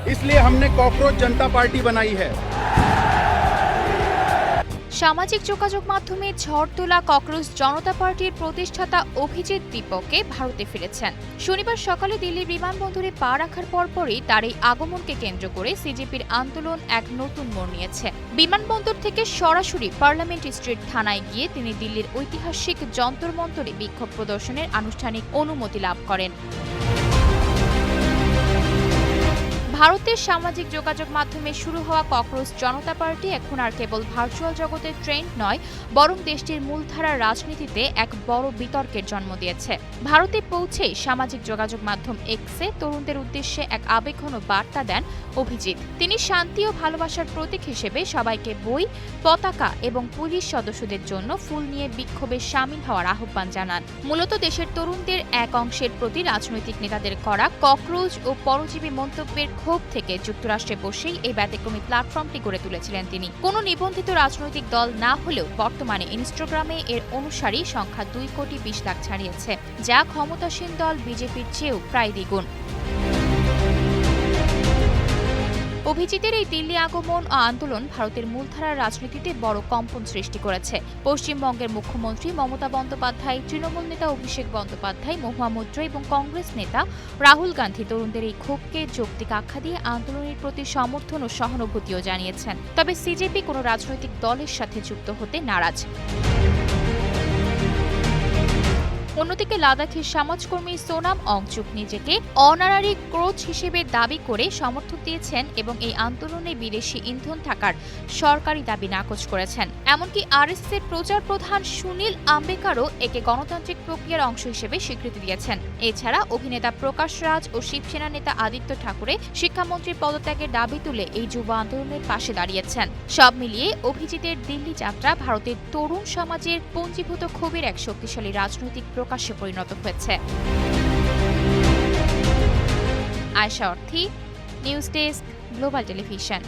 इसलिए हमने कॉकरोच जनता पार्टी बनाई है। সামাজিক যোগাযোগ মাধ্যমে ঝড় তোলা ককরোচ জনতা পার্টির প্রতিষ্ঠাতা অভিজিৎ দীপকে ভারতে ফিরেছেন। শনিবার সকালে দিল্লির বিমানবন্দরে পা রাখার পরপরই তার এই আগমনকে কেন্দ্র করে সিজেপির আন্দোলন এক নতুন মোড় নিয়েছে। বিমানবন্দর থেকে সরাসরি পার্লামেন্ট স্ট্রিট থানায় গিয়ে তিনি দিল্লির ঐতিহাসিক যন্তর মন্তরে বিক্ষোভ প্রদর্শনের আনুষ্ঠানিক অনুমতি লাভ করেন। ভারতের সামাজিক যোগাযোগ মাধ্যমে শুরু হওয়া ককরোচ জনতা পার্টি এখন আর কেবল ভার্চুয়াল জগতের ট্রেন্ড নয়, বরং দেশটির মূলধারার রাজনীতিতে এক বড় বিতর্কের জন্ম দিয়েছে। ভারতে পৌঁছেই সামাজিক যোগাযোগ মাধ্যম এক্সে তরুণদের উদ্দেশ্যে এক আবেগঘন বার্তা দেন অভিজিৎ। তিনি শান্তি ও ভালোবাসার প্রতীক হিসেবে সবাইকে বই, পতাকা এবং পুলিশ সদস্যদের জন্য ফুল নিয়ে বিক্ষোভে সামিল হওয়ার আহ্বান জানান। মূলত দেশের তরুণদের এক অংশের প্রতি রাজনৈতিক নেতাদের করা ককরোচ ও পরজীবী মন্তব্যের ক্ষোভ থেকে যুক্তরাষ্ট্রে বসেই এই ব্যতিক্রমী প্ল্যাটফর্মটি গড়ে তুলেছিলেন তিনি। কোনো নিবন্ধিত রাজনৈতিক দল না হলেও বর্তমানে ইনস্টাগ্রামে এর অনুসারী সংখ্যা 2,20,00,000 ছাড়িয়েছে, যা ক্ষমতাসীন দল বিজেপির চেয়েও প্রায় দ্বিগুণ। অভিজিতের এই দিল্লি আগমন ও আন্দোলন ভারতের মূলধারার রাজনীতিতে বড় কম্পন সৃষ্টি করেছে। পশ্চিমবঙ্গের মুখ্যমন্ত্রী মমতা বন্দ্যোপাধ্যায়, তৃণমূল নেতা অভিষেক বন্দ্যোপাধ্যায়, মহুয়া মৈত্র এবং কংগ্রেস নেতা রাহুল গান্ধী তরুণদের এই ক্ষোভকে যৌক্তিক আখ্যা দিয়ে আন্দোলনের প্রতি সমর্থন ও সহানুভূতিও জানিয়েছেন। তবে সিজেপি কোনো রাজনৈতিক দলের সাথে যুক্ত হতে নারাজ। অন্যদিকে লাদাখের সমাজকর্মী সোনাম ওংচুক নিজেকে অনারারি কোচ হিসেবে দাবি করে সমর্থন দিয়েছেন এবং এই আন্দোলনে বিদেশি ইন্ধন থাকার সরকারি দাবি নাকচ করেছেন। এমনকি আরএসএস এর প্রচার প্রধান সুনীল আম্বেকারও একে গণতান্ত্রিক প্রক্রিয়ার অংশ হিসেবে স্বীকৃতি দিয়েছেন। এছাড়া অভিনেতা প্রকাশ রাজ ও শিবসেনা নেতা আদিত্য ঠাকুরে শিক্ষামন্ত্রীর পদত্যাগের দাবি তুলে এই যুব আন্দোলনের পাশে দাঁড়িয়েছেন। সব মিলিয়ে অভিজিতের দিল্লি যাত্রা ভারতের তরুণ সমাজের পুঞ্জীভূত ক্ষোভের এক শক্তিশালী রাজনৈতিক প্রকাশ্যে পরিণত হয়েছে। আয়েশা অর্থী, নিউজ ডেস্ক, গ্লোবাল টেলিভিশন।